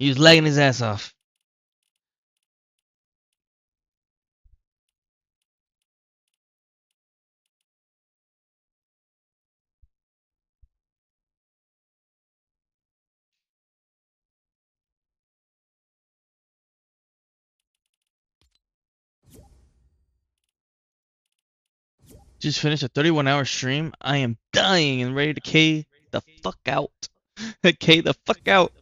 He was lagging his ass off. Just finished a 31-hour stream. I am dying and ready to K the fuck out. K the fuck out.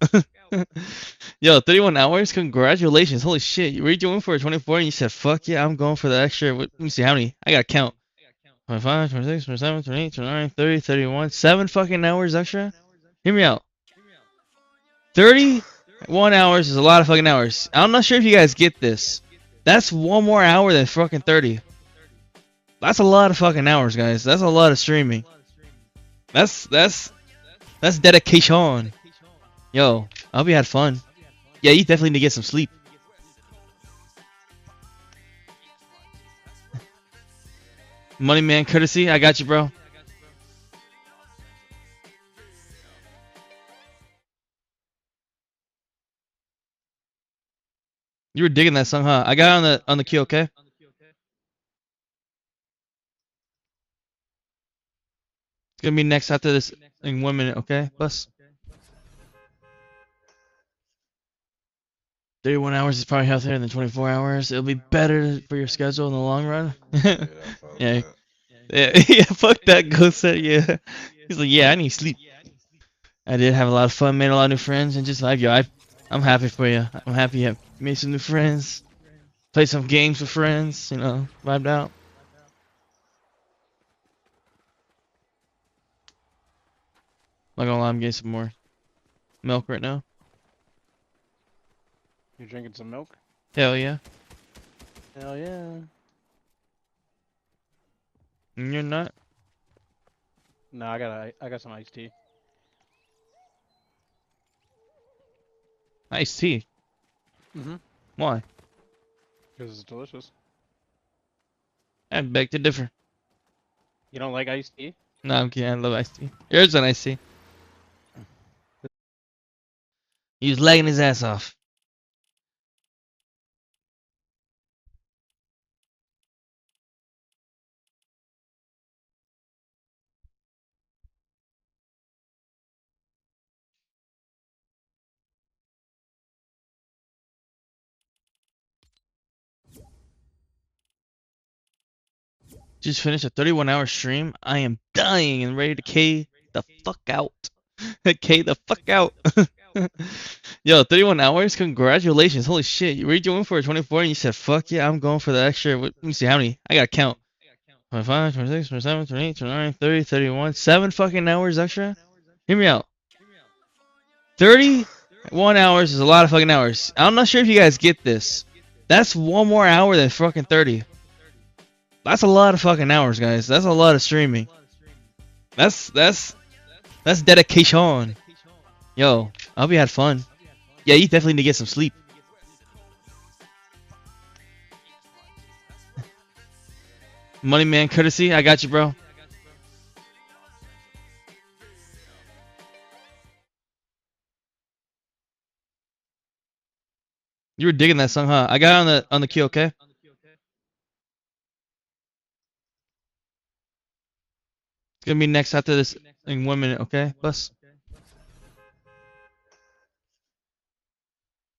Yo, 31 hours? Congratulations. Holy shit. Were you doing for a 24 and you said, fuck yeah, I'm going for the extra. Let me see how many. I gotta count. 25, 26, 27, 28, 29, 30, 31. 7 fucking hours extra? Hear me out. 31 hours is a lot of fucking hours. I'm not sure if you guys get this. That's one more hour than fucking 30. That's a lot of fucking hours, guys. That's a lot of streaming. That's dedication. Yo, I hope you had fun. Yeah, you definitely need to get some sleep. Money man courtesy, I got you, bro. You were digging that song, huh? I got it on the queue, okay? It's gonna be next after this in 1 minute, okay? Bus. 31 hours is probably healthier than 24 hours. It'll be better for your schedule in the long run. Yeah. Yeah, fuck that ghost set, yeah. He's like, yeah, I need sleep. I did have a lot of fun, made a lot of new friends, and just like, yo, I'm happy for you. I'm happy you made some new friends, played some games with friends, you know, vibed out. Not gonna lie, I'm getting some more milk right now. You drinking some milk? Hell yeah. Hell yeah. And you're not? No, I got some iced tea. Iced tea. Mm-hmm. Why? Because it's delicious. I beg to differ. You don't like iced tea? No, I'm kidding. I love iced tea. Yours an iced tea. He was lagging his ass off. Just finished a 31-hour stream. I am dying and ready to K the fuck out. K the fuck out. Yo, 31 hours? Congratulations. Holy shit. Were you doing for a 24 and you said, fuck yeah, I'm going for the extra. Let me see how many. I gotta count. 25, 26, 27, 28, 29, 30, 31. 7 fucking hours extra? Hear me out. 31 hours is a lot of fucking hours. I'm not sure if you guys get this. That's one more hour than fucking 30. That's a lot of fucking hours, guys. That's a lot of streaming. That's dedication. Yo, I hope you had fun. Yeah, you definitely need to get some sleep. Money man courtesy, I got you, bro. You were digging that song, huh? I got it on the queue, okay? It's gonna be next after this in 1 minute, okay? Bus.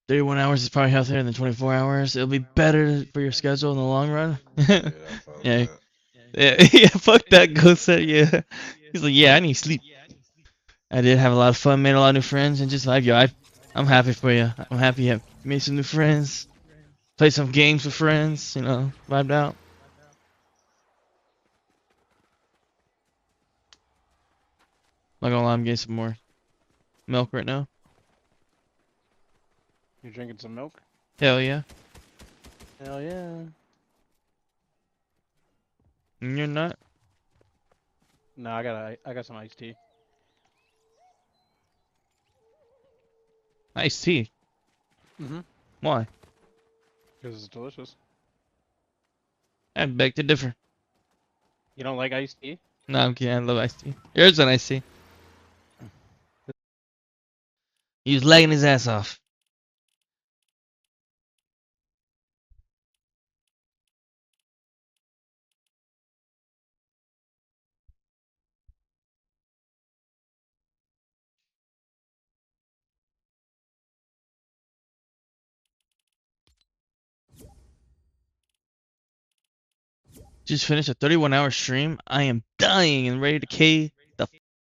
31 hours is probably healthier than 24 hours. It'll be better for your schedule in the long run. Yeah. Yeah, fuck that ghost set, yeah. He's like, yeah, I need sleep. I did have a lot of fun, made a lot of new friends, and just like, yo, I'm happy for you. I'm happy you made some new friends, played some games with friends, you know, vibed out. Not gonna lie, I'm getting some more milk right now. You drinking some milk? Hell yeah. Hell yeah. And you're not? No, I got some iced tea. Iced tea. Mm-hmm. Why? Because it's delicious. I beg to differ. You don't like iced tea? No, I'm kidding. I love iced tea. Yours an iced tea. He was lagging his ass off. Just finished a 31-hour stream. I am dying and ready to K